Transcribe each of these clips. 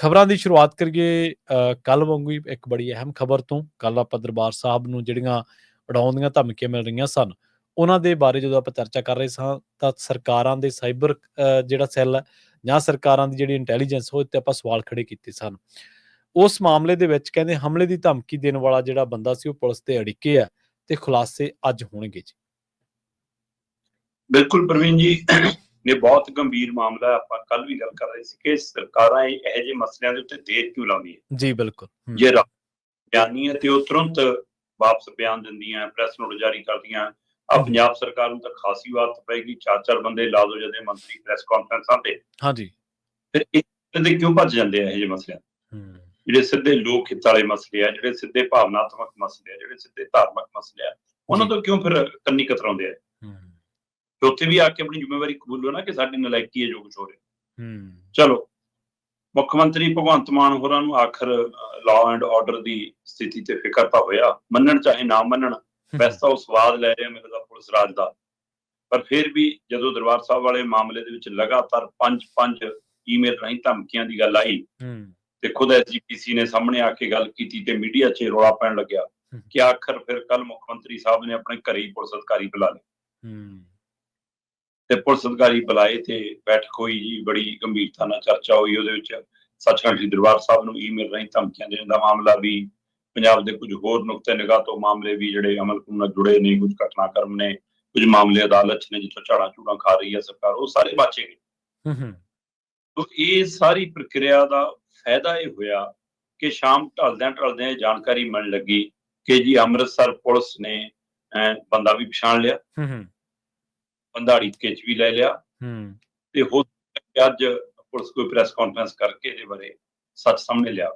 ਖਬਰਾਂ ਦੀ ਸ਼ੁਰੂਆਤ ਕਰੀਏ ਕੱਲ੍ਹ ਵਾਂਗੂ ਹੀ ਇੱਕ ਬੜੀ ਅਹਿਮ ਖਬਰ ਤੋਂ। ਕੱਲ੍ਹ ਆਪਾਂ ਦਰਬਾਰ ਸਾਹਿਬ ਨੂੰ ਜਿਹੜੀਆਂ ਉਡਾਉਣ ਦੀਆਂ ਧਮਕੀਆਂ ਮਿਲ ਰਹੀਆਂ ਸਨ, ਉਹਨਾਂ ਦੇ ਬਾਰੇ ਜਦੋਂ ਆਪਾਂ ਚਰਚਾ ਕਰ ਰਹੇ ਸਾਂ, ਤਾਂ ਸਰਕਾਰਾਂ ਦੇ ਸਾਈਬਰ ਜਿਹੜਾ ਸੈੱਲ ਹੈ ਜਾਂ ਸਰਕਾਰਾਂ ਦੀ ਜਿਹੜੀ ਇੰਟੈਲੀਜੈਂਸ, ਉਹ 'ਤੇ ਆਪਾਂ ਸਵਾਲ ਖੜੇ ਕੀਤੇ ਸਨ। ਉਸ ਮਾਮਲੇ ਦੇ ਵਿੱਚ ਕਹਿੰਦੇ ਹਮਲੇ ਦੀ ਧਮਕੀ ਦੇਣ ਵਾਲਾ ਜਿਹੜਾ ਬੰਦਾ ਸੀ, ਉਹ ਪੁਲਿਸ ਦੇ ਅੜਿੱਕੇ ਆ ਤੇ ਖੁਲਾਸੇ ਅੱਜ ਹੋਣਗੇ ਜੀ। ਬਿਲਕੁਲ ਪ੍ਰਵੀਨ ਜੀ, ਇਹ ਬਹੁਤ ਗੰਭੀਰ ਮਾਮਲਾ ਹੈ। ਆਪਾਂ ਕੱਲ ਵੀ ਗੱਲ ਕਰ ਰਹੇ ਸੀ ਕਿ ਸਰਕਾਰਾਂ ਇਹੋ ਜਿਹੇ ਮਸਲਿਆਂ ਦੇ ਉੱਤੇ ਦੇਰ ਕਿਉਂ ਲਾਉਂਦੀਆਂ। ਜੀ ਬਿਲਕੁਲ। ਜੇ ਬਿਆਨੀ ਹੈ ਤੇ ਉਹ ਤੁਰੰਤ ਵਾਪਸ ਬਿਆਨ ਦਿੰਦੀਆਂ, ਪ੍ਰੈਸ ਨੋਟ ਜਾਰੀ ਕਰਦੀਆਂ। ਆ ਪੰਜਾਬ ਸਰਕਾਰ ਨੂੰ ਤਾਂ ਖਾਸੀ ਵਾਤ ਪਏਗੀ, 4-4 ਬੰਦੇ ਲਾ ਦੋ ਜਦੇ ਮੰਤਰੀ ਪ੍ਰੈਸ ਕਾਨਫਰੰਸਾਂ ਤੇ। ਹਾਂਜੀ। ਫਿਰ ਇਹਦੇ ਕਿਉਂ ਭੱਜ ਜਾਂਦੇ ਆ ਇਹੋ ਜਿਹੇ ਮਸਲਿਆਂ, ਜਿਹੜੇ ਸਿੱਧੇ ਲੋਕ ਹਿੱਤ ਵਾਲੇ ਮਸਲੇ ਆ, ਜਿਹੜੇ ਸਿੱਧੇ ਭਾਵਨਾਤਮਕ ਮਸਲੇ ਆ, ਜਿਹੜੇ ਸਿੱਧੇ ਧਾਰਮਿਕ ਮਸਲੇ ਆ, ਉਹਨਾਂ ਤੋਂ ਕਿਉਂ ਫਿਰ ਕੰਨੀ ਕਤਰਾਉਂਦੇ ਆ। ਉੱਥੇ ਵੀ ਆ ਕੇ ਆਪਣੀ ਜ਼ਿੰਮੇਵਾਰੀ ਕਬੂਲੋ ਨਾ ਕਿ ਸਾਡੀ ਨਲਾਇਕੀ ਹੈ ਜੋ ਕੁਛ ਹੋ ਰਿਹਾ। ਚਲੋ, ਮੁੱਖ ਮੰਤਰੀ ਭਗਵੰਤ ਮਾਨ ਹੋਰਾਂ ਨੂੰ ਆਖਰ ਲਾਅ ਐਂਡ ਆਰਡਰ ਦੀ ਸਥਿਤੀ ਤੇ ਫਿਕਰ ਤਾਂ ਹੋਇਆ, ਮੰਨਣ ਚਾਹੇ ਨਾ ਮੰਨਣ। ਵੈਸੇ ਤਾਂ ਉਹ ਸਵਾਦ ਲੈ ਰਿਹਾ ਮੇਰੇ ਦਾ ਪੁਲਿਸ ਰਾਜ ਦਾ, ਪਰ ਫਿਰ ਵੀ ਜਦੋਂ ਦਰਬਾਰ ਸਾਹਿਬ ਵਾਲੇ ਮਾਮਲੇ ਦੇ ਵਿੱਚ ਲਗਾਤਾਰ 5 ਈਮੇਲ ਰਾਹੀਂ ਧਮਕੀਆਂ ਦੀ ਗੱਲ ਆਈ ਤੇ ਖੁਦ SGPC ਨੇ ਸਾਹਮਣੇ ਆ ਕੇ ਗੱਲ ਕੀਤੀ ਤੇ ਮੀਡੀਆ 'ਚ ਰੌਲਾ ਪੈਣ ਲੱਗਿਆ ਕਿ ਆਖਰ ਫਿਰ ਕੱਲ ਮੁੱਖ ਮੰਤਰੀ ਸਾਹਿਬ ਨੇ ਆਪਣੇ ਘਰੇ ਹੀ ਪੁਲਿਸ ਅਧਿਕਾਰੀ ਬੁਲਾ ਲਏ ਤੇ ਪੁਲਿਸ ਅਧਿਕਾਰੀ ਬੁਲਾਏ ਤੇ ਬੈਠਕ ਹੋਈ ਜੀ। ਬੜੀ ਗੰਭੀਰਤਾ ਨਾਲ ਚਰਚਾ ਹੋਈ। ਉਹਦੇ ਵਿੱਚ ਸੱਚਖੰਡ ਸ੍ਰੀ ਦਰਬਾਰ ਸਾਹਿਬ ਨੂੰ ਈਮੇਲ ਰਾਹੀਂ ਧਮਕੀਆਂ ਦੇਣ ਦਾ ਮਾਮਲਾ ਵੀ, ਪੰਜਾਬ ਦੇ ਕੁਝ ਹੋਰ ਨੁਕਤੇ ਨਿਗਾਹ ਤੋਂ ਮਾਮਲੇ ਵੀ ਜਿਹੜੇ ਅਮਲ ਨਾਲ ਜੁੜੇ ਨੇ, ਕੁਝ ਘਟਨਾਕ੍ਰਮ ਨੇ, ਕੁਝ ਮਾਮਲੇ ਅਦਾਲਤ 'ਚ ਨੇ ਜਿੱਥੋਂ ਝਾੜਾਂ ਝੂੜਾਂ ਖਾ ਰਹੀ ਹੈ ਸਰਕਾਰ, ਉਹ ਸਾਰੇ ਬਚੇ ਗਏ। ਤੋ ਇਹ ਸਾਰੀ ਪ੍ਰਕਿਰਿਆ ਦਾ ਫਾਇਦਾ ਇਹ ਹੋਇਆ ਕਿ ਸ਼ਾਮ ਢਲਦਿਆਂ ਇਹ ਜਾਣਕਾਰੀ ਮਿਲਣ ਲੱਗੀ ਕਿ ਜੀ ਅੰਮ੍ਰਿਤਸਰ ਪੁਲਿਸ ਨੇ ਬੰਦਾ ਵੀ ਪਛਾਣ ਲਿਆ, ਬੰਦਾ ਅੜਿੱਕੇ 'ਚ ਵੀ ਲੈ ਲਿਆ ਤੇ ਹੋ ਅੱਜ ਪੁਲਿਸ ਕੋਈ ਪ੍ਰੈਸ ਕਾਨਫਰੰਸ ਕਰਕੇ ਇਹਦੇ ਬਾਰੇ ਸੱਚ ਸਾਹਮਣੇ ਲਿਆ।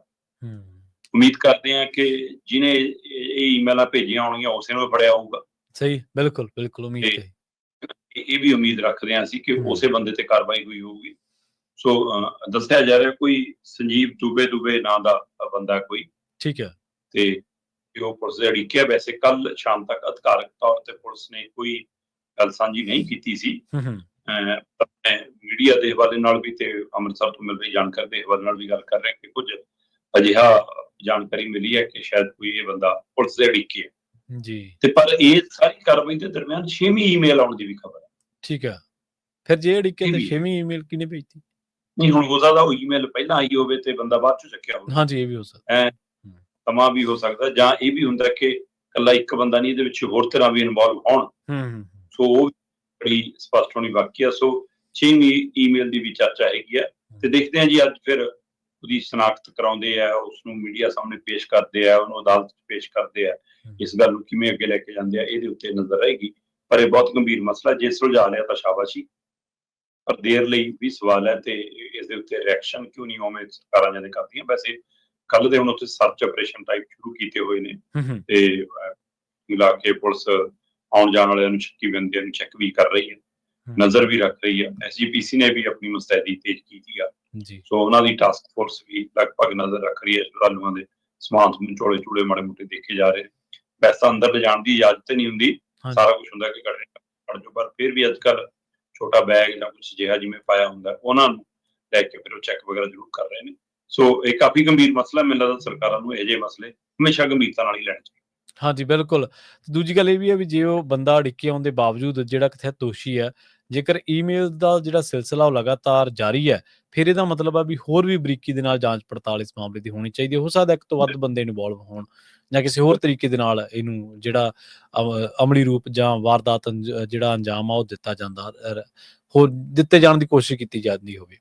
ਉਮੀਦ ਕਰਦੇ ਹਾਂ ਕਿ ਜਿਹਨੇ ਇਹ ਈਮੇਲਾਂ ਭੇਜੀਆਂ ਹੋਣਗੀਆਂ ਉਸੇ ਨੂੰ ਫੜਿਆ ਹੋਊਗਾ। ਸਹੀ, ਬਿਲਕੁਲ ਬਿਲਕੁਲ ਉਮੀਦ ਹੈ। ਇਹ ਵੀ ਉਮੀਦ ਰੱਖਦੇ ਹਾਂ ਅਸੀਂ ਕਿ ਉਸੇ ਬੰਦੇ ਤੇ ਕਾਰਵਾਈ ਹੋਈ ਹੋਊਗੀ। ਸੋ ਦੱਸਿਆ ਜਾ ਰਿਹਾ ਕੋਈ ਸੰਜੀਵ ਦੁਬੇ ਨਾਂ ਦਾ ਬੰਦਾ ਕੋਈ, ਠੀਕ ਹੈ, ਤੇ ਉਹ ਪੁਲਿਸ ਦੇ ਅੜਿੱਕੇ। ਵੈਸੇ ਕੱਲ ਸ਼ਾਮ ਤੱਕ ਅਧਿਕਾਰਕ ਤੌਰ ਤੇ ਪੁਲਿਸ ਨੇ ਕੋਈ ਗੱਲ ਸਾਂਝੀ ਨਹੀਂ ਕੀਤੀ ਸੀ। ਮੀਡੀਆ ਦੇ ਹਵਾਲੇ ਨਾਲ ਵੀ ਤੇ ਅੰਮ੍ਰਿਤਸਰ ਤੋਂ ਮਿਲ ਰਹੀ ਜਾਣਕਾਰੀ ਦੇ ਹਵਾਲੇ ਨਾਲ ਵੀ ਗੱਲ ਕਰ ਰਹੇ ਕਿ ਕੁਝ ਅਜਿਹਾ ਜਾਣਕਾਰੀ ਮਿਲੀ ਹੈ ਕਿ ਸ਼ਾਇਦ ਕੋਈ ਇਹ ਬੰਦਾ ਪੁਲਿਸ ਦੇ ਅੜਿੱਕੇ ਹੈ ਜੀ। ਤੇ ਪਰ ਇਹ ਸਾਰੀ ਕਾਰਵਾਈ ਦੇ ਦਰਮਿਆਨ 6ਵੀਂ ਈਮੇਲ ਆਉਣ ਦੀ ਵੀ ਖਬਰ ਹੈ। ਠੀਕ ਹੈ, ਫਿਰ ਜੇ ਅੜਿੱਕੇ ਤੇ 6ਵੀਂ ਈਮੇਲ ਕਿਹਨੇ ਭੇਜਤੀ? ਨਹੀਂ, ਹੁਣ ਹੋ ਸਕਦਾ ਉਹ ਈਮੇਲ ਪਹਿਲਾਂ ਆਈ ਹੋਵੇ ਤੇ ਬੰਦਾ ਬਾਅਦ ਚੋਂ ਚੱਕਿਆ ਹੋਵੇ। ਹਾਂਜੀ, ਇਹ ਵੀ ਹੋ ਸਕਦਾ, ਸਮਾਂ ਵੀ ਹੋ ਸਕਦਾ, ਜਾਂ ਇਹ ਵੀ ਹੁੰਦਾ ਕਿ ਇਕੱਲਾ ਇੱਕ ਬੰਦਾ ਨਹੀਂ, ਇਹਦੇ ਵਿੱਚ ਹੋਰ ਤਰ੍ਹਾਂ ਵੀ ਇਨਵੋਲਵ ਹੋਣ। ਸੋ ਉਹ ਬੜੀ ਸਪਸ਼ਟ ਹੋਣੀ ਬਾਕੀ ਆ। ਸੋ 6ਵੀਂ ਈਮੇਲ ਦੀ ਵੀ ਚਰਚਾ ਹੈਗੀ ਆ ਤੇ ਦੇਖਦੇ ਹਾਂ ਜੀ ਅੱਜ ਫਿਰ ਉਹਦੀ ਸ਼ਨਾਖਤ ਕਰਾਉਂਦੇ ਆ, ਉਸਨੂੰ ਮੀਡੀਆ ਸਾਹਮਣੇ ਪੇਸ਼ ਕਰਦੇ ਆ, ਉਹਨੂੰ ਅਦਾਲਤ 'ਚ ਪੇਸ਼ ਕਰਦੇ ਆ। ਇਸ ਗੱਲ ਨੂੰ ਕਿਵੇਂ ਅੱਗੇ ਲੈ ਕੇ ਜਾਂਦੇ ਆ ਇਹਦੇ ਉੱਤੇ ਨਜ਼ਰ ਰਹੇਗੀ। ਪਰ ਇਹ ਬਹੁਤ ਗੰਭੀਰ ਮਸਲਾ, ਜੇ ਸੁਲਝਾ ਲਿਆ ਤਾਂ ਸ਼ਾਬਾਸ਼ੀ, ਪਰ ਦੇਰ ਲਈ ਵੀ ਸਵਾਲ ਹੈ ਤੇ ਇਸ ਦੇ ਉੱਤੇ ਰਿਐਕਸ਼ਨ ਕਿਉਂ ਨਹੀਂ ਉਵੇਂ ਸਰਕਾਰਾਂ ਜਾਂਦੇ ਕਰਦੀਆਂ। ਵੈਸੇ ਕੱਲ ਦੇ ਹੁਣ ਉੱਥੇ ਸਰਚ ਆਪਰੇਸ਼ਨ ਟਾਈਪ ਸ਼ੁਰੂ ਕੀਤੇ ਹੋਏ ਨੇ ਤੇ ਮਿਲਾ ਕੇ ਪੁਲਿਸ ਆਉਣ ਜਾਣ ਵਾਲਿਆਂ ਨੂੰ, ਸ਼ੱਕੀ ਬੰਦਿਆਂ ਨੂੰ ਚੈੱਕ ਵੀ ਕਰ ਰਹੀ ਹੈ, ਨਜ਼ਰ ਵੀ ਰੱਖ ਰਹੀ ਹੈ। SGPC ਨੇ ਵੀ ਆਪਣੀ ਮੁਸਤੈਦੀ ਤੇਜ਼ ਕੀਤੀ ਆ। ਸੋ ਉਹਨਾਂ ਦੀ ਟਾਸਕ ਫੋਰਸ ਵੀ ਲਗਭਗ ਨਜ਼ਰ ਰੱਖ ਰਹੀ ਹੈ। ਸ਼ਰਧਾਲੂਆਂ ਦੇ ਸਮਾਨ ਸਮੂਨ ਚੋਲੇ ਚੂਲੇ ਮਾੜੇ ਮੋਟੇ ਦੇਖੇ ਜਾ ਰਹੇ। ਵੈਸਾ ਅੰਦਰ ਲਿਜਾਣ ਦੀ ਇਜਾਜ਼ਤ ਨਹੀਂ ਹੁੰਦੀ, ਸਾਰਾ ਕੁਛ ਹੁੰਦਾ ਕਿ ਕੱਢ ਜੋ, ਪਰ ਫਿਰ ਵੀ ਅੱਜ ਕੱਲ ਛੋਟਾ ਬੈਗ ਜਾਂ ਕੁਛ ਅਜਿਹਾ ਜਿਵੇਂ ਪਾਇਆ ਹੁੰਦਾ, ਉਹਨਾਂ ਨੂੰ ਲੈ ਕੇ ਫਿਰ ਉਹ ਚੈੱਕ ਵਗੈਰਾ ਜ਼ਰੂਰ ਕਰ ਰਹੇ ਨੇ। ਸੋ ਇਹ ਕਾਫੀ ਗੰਭੀਰ ਮਸਲਾ। ਮੈਨੂੰ ਲੱਗਦਾ ਸਰਕਾਰਾਂ ਨੂੰ ਇਹ ਜਿਹੇ ਮਸਲੇ ਹਮੇਸ਼ਾ ਗੰਭੀਰਤਾ ਨਾਲ ਹੀ ਲੈਣੇ ਚਾਹੀਦੇ। ਹਾਂਜੀ, ਬਿਲਕੁਲ। ਦੂਜੀ ਗੱਲ ਇਹ ਵੀ ਹੈ ਵੀ ਜੇ ਉਹ ਬੰਦਾ ਅੜਿੱਕੇ ਆਉਣ ਦੇ ਬਾਵਜੂਦ ਜਿਹੜਾ ਕਿਥੇ ਦੋਸ਼ੀ ਹੈ, ਜੇਕਰ ਈਮੇਲ ਦਾ ਜਿਹੜਾ ਸਿਲਸਿਲਾ ਉਹ ਲਗਾਤਾਰ ਜਾਰੀ ਹੈ, ਫਿਰ ਇਹਦਾ ਮਤਲਬ ਆ ਵੀ ਹੋਰ ਵੀ ਬਰੀਕੀ ਦੇ ਨਾਲ ਜਾਂਚ ਪੜਤਾਲ ਇਸ ਮਾਮਲੇ ਦੀ ਹੋਣੀ ਚਾਹੀਦੀ ਹੈ। ਹੋ ਸਕਦਾ ਇੱਕ ਤੋਂ ਵੱਧ ਬੰਦੇ ਇਨਵੋਲਵ ਹੋਣ ਜਾਂ ਕਿਸੇ ਹੋਰ ਤਰੀਕੇ ਦੇ ਨਾਲ ਇਹਨੂੰ ਜਿਹੜਾ ਅਮਲੀ ਰੂਪ ਜਾਂ ਵਾਰਦਾਤ ਜਿਹੜਾ ਅੰਜਾਮ ਆ ਉਹ ਦਿੱਤਾ ਜਾਂਦਾ, ਹੋਰ ਦਿੱਤੇ ਜਾਣ ਦੀ ਕੋਸ਼ਿਸ਼ ਕੀਤੀ ਜਾਂਦੀ ਹੋਵੇ।